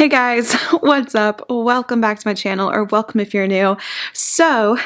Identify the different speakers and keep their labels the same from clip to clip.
Speaker 1: Hey guys, what's up? Welcome back to my channel, or welcome if you're new. So,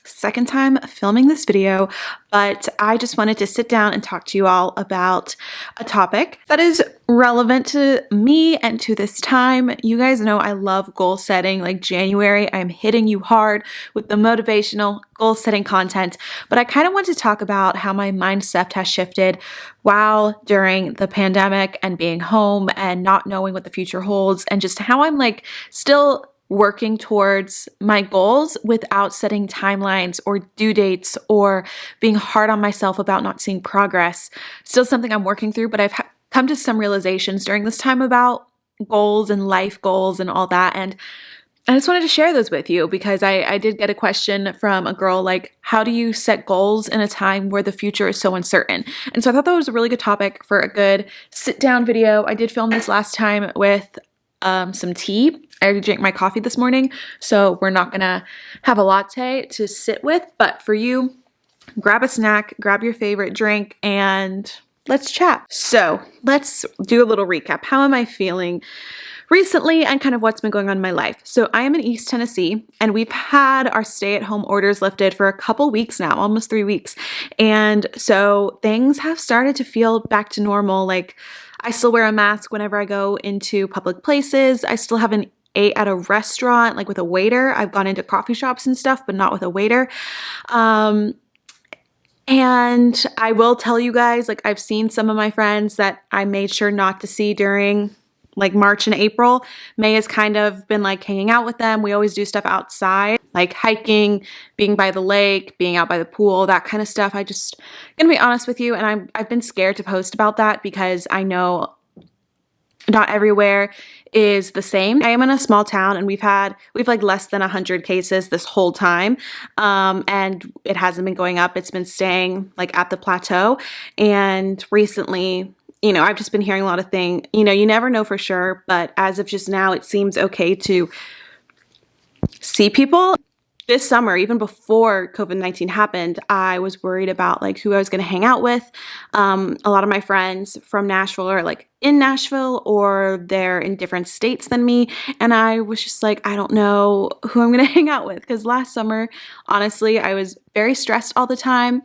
Speaker 1: second time filming this video, but I just wanted to sit down and talk to you all about a topic that is relevant to me and to this time. You guys know I love goal setting. Like January, I'm hitting you hard with the motivational goal setting content, but I kind of want to talk about how my mindset has shifted while during the pandemic and being home and not knowing what the future holds, and just how I'm like still working towards my goals without setting timelines or due dates or being hard on myself about not seeing progress. Still something I'm working through, but I've come to some realizations during this time about goals and life goals and all that. And I just wanted to share those with you because I did get a question from a girl like, how do you set goals in a time where the future is so uncertain? And so I thought that was a really good topic for a good sit down video. I did film this last time with some tea. I drank my coffee this morning, so we're not gonna have a latte to sit with, but for you, grab a snack, grab your favorite drink, and let's chat. So let's do a little recap. How am I feeling recently and kind of what's been going on in my life? So I am in East Tennessee, and we've had our stay-at-home orders lifted for a couple weeks now, almost 3 weeks. And so things have started to feel back to normal. Like I still wear a mask whenever I go into public places. I still haven't ate at a restaurant, like with a waiter. I've gone into coffee shops and stuff, but not with a waiter. And I will tell you guys, like I've seen some of my friends that I made sure not to see during like March and April. May has kind of been like hanging out with them. We always do stuff outside, like hiking, being by the lake, being out by the pool, that kind of stuff. I just gonna be honest with you, and I've been scared to post about that because I know not everywhere is the same. I am in a small town, and we've like less than 100 cases this whole time. And it hasn't been going up. It's been staying like at the plateau. And recently, you know, I've just been hearing a lot of things, you know, you never know for sure, but as of just now, it seems okay to see people. This summer, even before COVID-19 happened, I was worried about like who I was going to hang out with. A lot of my friends from Nashville are like in Nashville, or they're in different states than me. And I was just like, I don't know who I'm going to hang out with. Because last summer, honestly, I was very stressed all the time.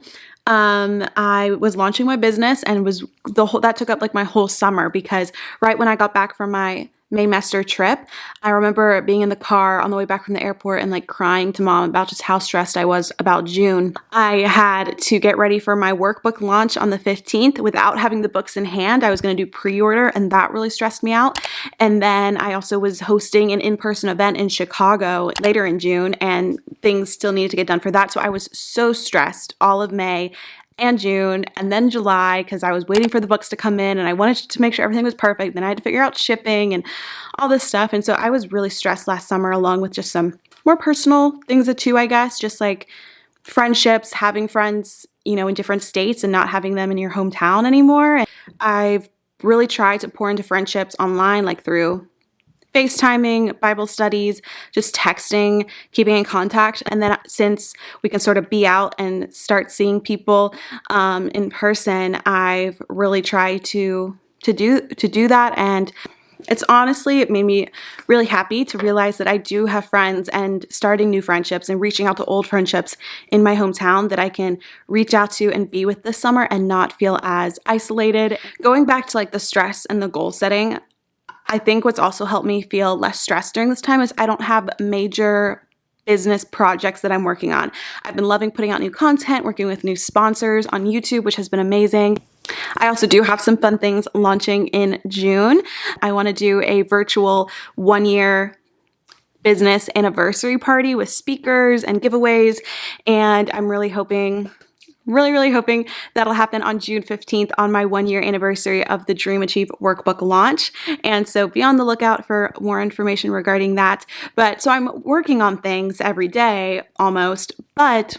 Speaker 1: I was launching my business, and that took up like my whole summer, because right when I got back from my Maymester trip, I remember being in the car on the way back from the airport and like crying to mom about just how stressed I was about June. I had to get ready for my workbook launch on the 15th without having the books in hand. I was going to do pre-order, and that really stressed me out. And then I also was hosting an in-person event in Chicago later in June, and things still needed to get done for that. So I was so stressed all of May and June, and then July, because I was waiting for the books to come in and I wanted to make sure everything was perfect. Then I had to figure out shipping and all this stuff. And so I was really stressed last summer, along with just some more personal things too, I guess, just like friendships, having friends, you know, in different states and not having them in your hometown anymore. And I've really tried to pour into friendships online, like through FaceTiming, Bible studies, just texting, keeping in contact. And then since we can sort of be out and start seeing people in person, I've really tried to do that. And it made me really happy to realize that I do have friends, and starting new friendships and reaching out to old friendships in my hometown that I can reach out to and be with this summer and not feel as isolated. Going back to like the stress and the goal setting, I think what's also helped me feel less stressed during this time is I don't have major business projects that I'm working on. I've been loving putting out new content, working with new sponsors on YouTube, which has been amazing. I also do have some fun things launching in June. I want to do a virtual 1-year business anniversary party with speakers and giveaways, and I'm really hoping that'll happen on June 15th, on my 1-year anniversary of the Dream Achieve workbook launch. And so be on the lookout for more information regarding that. So I'm working on things every day almost, but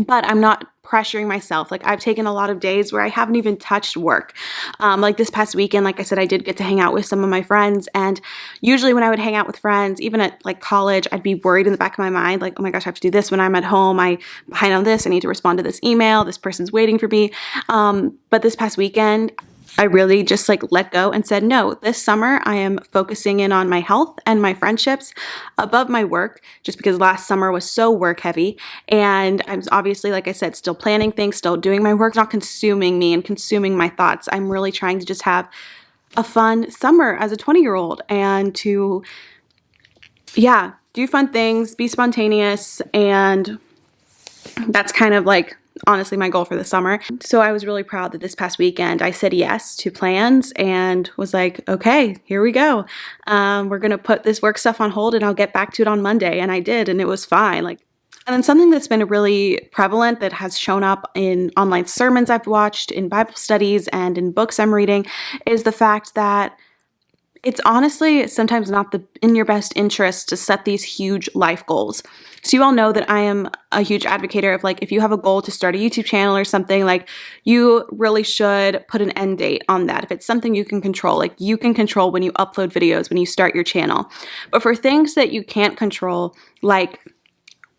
Speaker 1: I'm not pressuring myself. Like I've taken a lot of days where I haven't even touched work. Like this past weekend, like I said, I did get to hang out with some of my friends. And usually when I would hang out with friends, even at like college, I'd be worried in the back of my mind, like, oh my gosh, I have to do this when I'm at home. I'm behind on this. I need to respond to this email. This person's waiting for me. But this past weekend, I really just like let go and said, no, this summer I am focusing in on my health and my friendships above my work, just because last summer was so work heavy. And I'm obviously, like I said, still planning things, still doing my work, not consuming me and consuming my thoughts. I'm really trying to just have a fun summer as a 20-year-old and to, yeah, do fun things, be spontaneous. And that's kind of like honestly my goal for the summer. So I was really proud that this past weekend I said yes to plans and was like, okay, here we go. We're going to put this work stuff on hold and I'll get back to it on Monday. And I did, and it was fine. And then something that's been really prevalent that has shown up in online sermons I've watched, in Bible studies, and in books I'm reading is the fact that it's honestly sometimes not in your best interest to set these huge life goals. So you all know that I am a huge advocate of if you have a goal to start a YouTube channel or something, you really should put an end date on that. If it's something you can control, you can control when you upload videos, when you start your channel. But for things that you can't control, like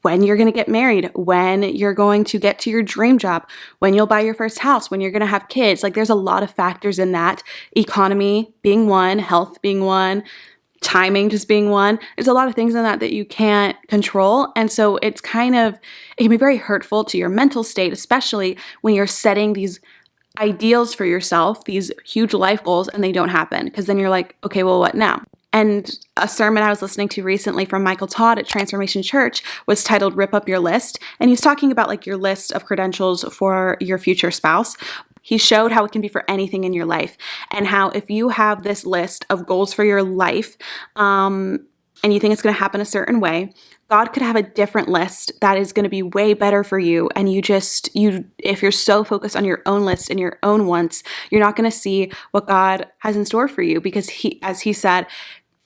Speaker 1: when you're going to get married, when you're going to get to your dream job, when you'll buy your first house, when you're going to have kids. There's a lot of factors in that. Economy being one, health being one, timing just being one. There's a lot of things in that you can't control. And so it can be very hurtful to your mental state, especially when you're setting these ideals for yourself, these huge life goals, and they don't happen. Because then you're like, okay, well, what now? And a sermon I was listening to recently from Michael Todd at Transformation Church was titled Rip Up Your List. And he's talking about your list of credentials for your future spouse. He showed how it can be for anything in your life, and how if you have this list of goals for your life, and you think it's going to happen a certain way, God could have a different list that is going to be way better for you. And if you're so focused on your own list and your own wants, you're not going to see what God has in store for you, because as he said,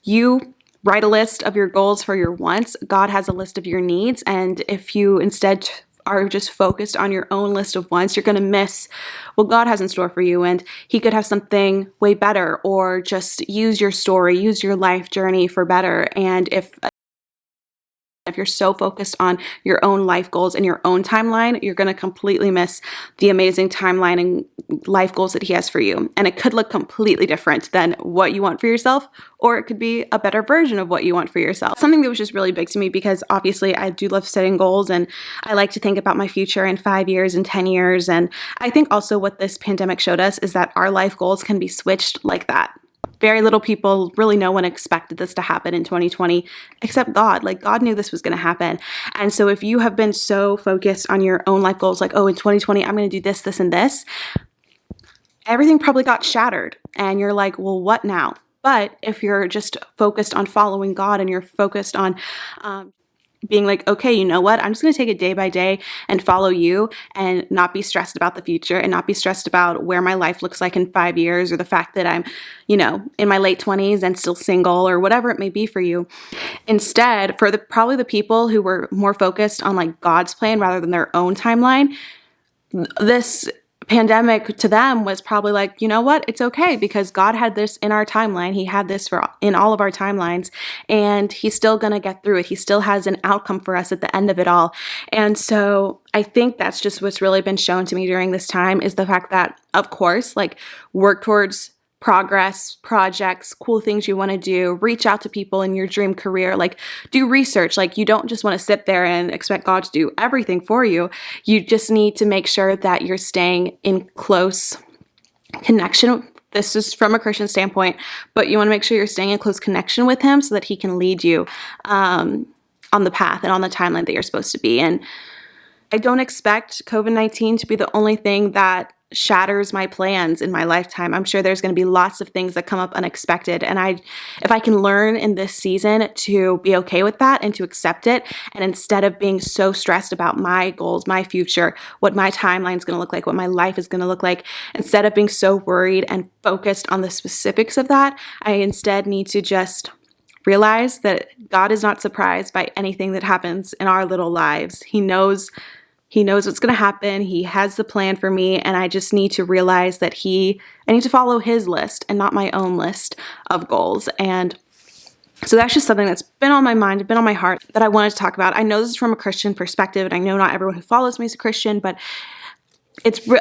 Speaker 1: you write a list of your goals for your wants. God has a list of your needs. And if you instead are just focused on your own list of wants, you're going to miss what God has in store for you. And he could have something way better, or just use your story, use your life journey for better. And if you're so focused on your own life goals and your own timeline, you're going to completely miss the amazing timeline and life goals that he has for you. And it could look completely different than what you want for yourself, or it could be a better version of what you want for yourself. Something that was just really big to me, because obviously I do love setting goals, and I like to think about my future in 5 years and 10 years. And I think also what this pandemic showed us is that our life goals can be switched like that. Very little people, really no one expected this to happen in 2020 except God. God knew this was going to happen. And so if you have been so focused on your own life goals, in 2020, I'm going to do this, this, and this, everything probably got shattered. And you're like, well, what now? But if you're just focused on following God, and you're focused on being okay, you know what? I'm just going to take it day by day and follow you, and not be stressed about the future, and not be stressed about where my life looks like in 5 years, or the fact that I'm, in my late 20s and still single, or whatever it may be for you. Instead, for probably the people who were more focused on God's plan rather than their own timeline, this pandemic to them was probably you know what? It's okay, because God had this in our timeline. He had this in all of our timelines, and he's still going to get through it. He still has an outcome for us at the end of it all. And so I think that's just what's really been shown to me during this time, is the fact that, of course, work towards progress, projects, cool things you want to do, reach out to people in your dream career, do research. You don't just want to sit there and expect God to do everything for you. You just need to make sure that you're staying in close connection. This is from a Christian standpoint, but you want to make sure you're staying in close connection with him, so that he can lead you on the path and on the timeline that you're supposed to be. And I don't expect COVID-19 to be the only thing that shatters my plans in my lifetime. I'm sure there's going to be lots of things that come up unexpected. And if I can learn in this season to be okay with that and to accept it, and instead of being so stressed about my goals, my future, what my timeline is going to look like, what my life is going to look like, instead of being so worried and focused on the specifics of that, I instead need to just realize that God is not surprised by anything that happens in our little lives. He knows what's going to happen. He has the plan for me, and I just need to realize that I need to follow his list and not my own list of goals. And so that's just something that's been on my mind, been on my heart, that I wanted to talk about. I know this is from a Christian perspective, and I know not everyone who follows me is a Christian, but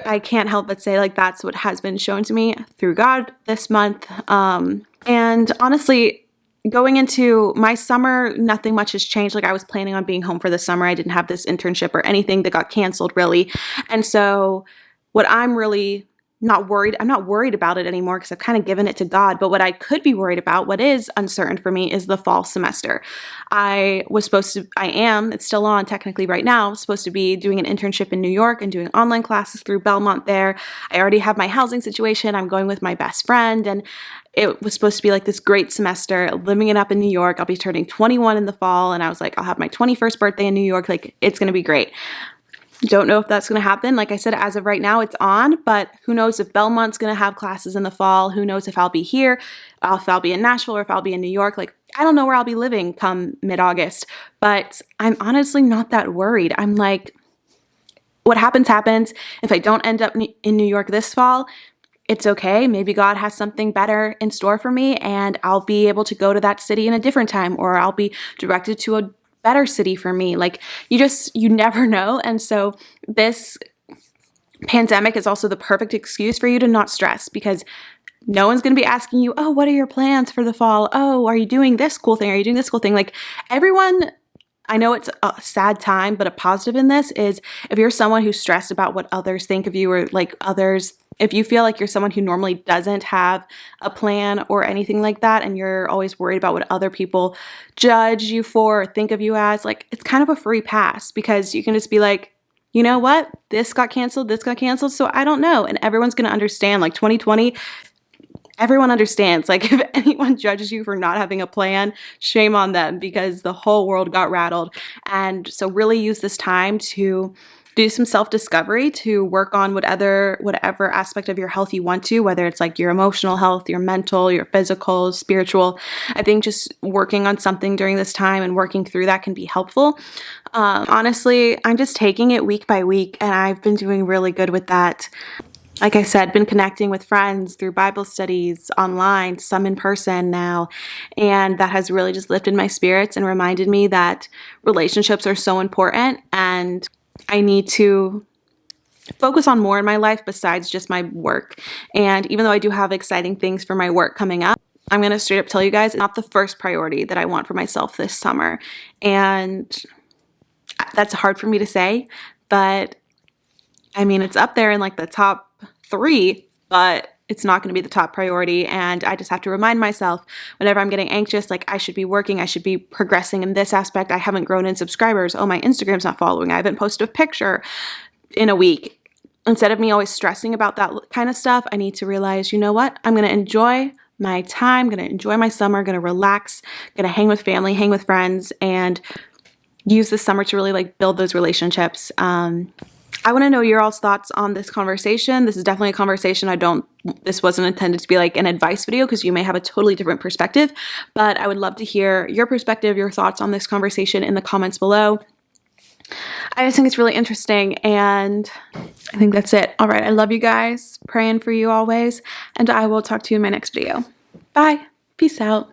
Speaker 1: I can't help but say like that's what has been shown to me through God this month. And honestly, going into my summer, nothing much has changed. Like I was planning on being home for the summer. I didn't have this internship or anything that got canceled really. And so what I'm really I'm not worried about it anymore because I've kind of given it to God. But what I could be worried about, what is uncertain for me, is the fall semester. I am, it's still on technically right now, supposed to be doing an internship in New York and doing online classes through Belmont there. I already have my housing situation. I'm going with my best friend, and it was supposed to be like this great semester, living it up in New York. I'll be turning 21 in the fall, and I was like, I'll have my 21st birthday in New York. Like, it's going to be great. Don't know if that's going to happen. Like I said, as of right now, it's on, but who knows if Belmont's going to have classes in the fall. Who knows if I'll be here, if I'll be in Nashville, or if I'll be in New York. Like, I don't know where I'll be living come mid-August, but I'm honestly not that worried. I'm like, what happens, happens. If I don't end up in New York this fall, it's okay. Maybe God has something better in store for me, and I'll be able to go to that city in a different time, or I'll be directed to a better city for me. Like, you never know. And so this pandemic is also the perfect excuse for you to not stress, because no one's going to be asking you, oh, what are your plans for the fall? Oh, are you doing this cool thing? Are you doing this cool thing? Like, everyone, I know it's a sad time, but a positive in this is if you're someone who's stressed about what others think of you, or like if you feel like you're someone who normally doesn't have a plan or anything like that, and you're always worried about what other people judge you for or think of you as, like, it's kind of a free pass, because you can just be like, you know what? This got canceled, so I don't know. And everyone's going to understand. Like 2020, everyone understands. Like, if anyone judges you for not having a plan, shame on them, because the whole world got rattled. And so really use this time to do some self-discovery, to work on whatever aspect of your health you want to, whether it's like your emotional health, your mental, your physical, spiritual. I think just working on something during this time and working through that can be helpful. Honestly, I'm just taking it week by week, and I've been doing really good with that. Like I said, been connecting with friends through Bible studies online, some in person now, and that has really just lifted my spirits and reminded me that relationships are so important, and I need to focus on more in my life besides just my work. And even though I do have exciting things for my work coming up, I'm going to straight up tell you guys, it's not the first priority that I want for myself this summer. And that's hard for me to say, but I mean, it's up there in like the top 3, but it's not going to be the top priority. And I just have to remind myself whenever I'm getting anxious, like, I should be working, I should be progressing in this aspect. I haven't grown in subscribers. Oh, my Instagram's not following. I haven't posted a picture in a week. Instead of me always stressing about that kind of stuff, I need to realize, you know what? I'm going to enjoy my time, going to enjoy my summer, going to relax, going to hang with family, hang with friends, and use this summer to really like build those relationships. I want to know your all's thoughts on this conversation. This is definitely a conversation. This wasn't intended to be like an advice video, because you may have a totally different perspective, but I would love to hear your perspective, your thoughts on this conversation in the comments below. I just think it's really interesting, and I think that's it. All right. I love you guys. Praying for you always, and I will talk to you in my next video. Bye. Peace out.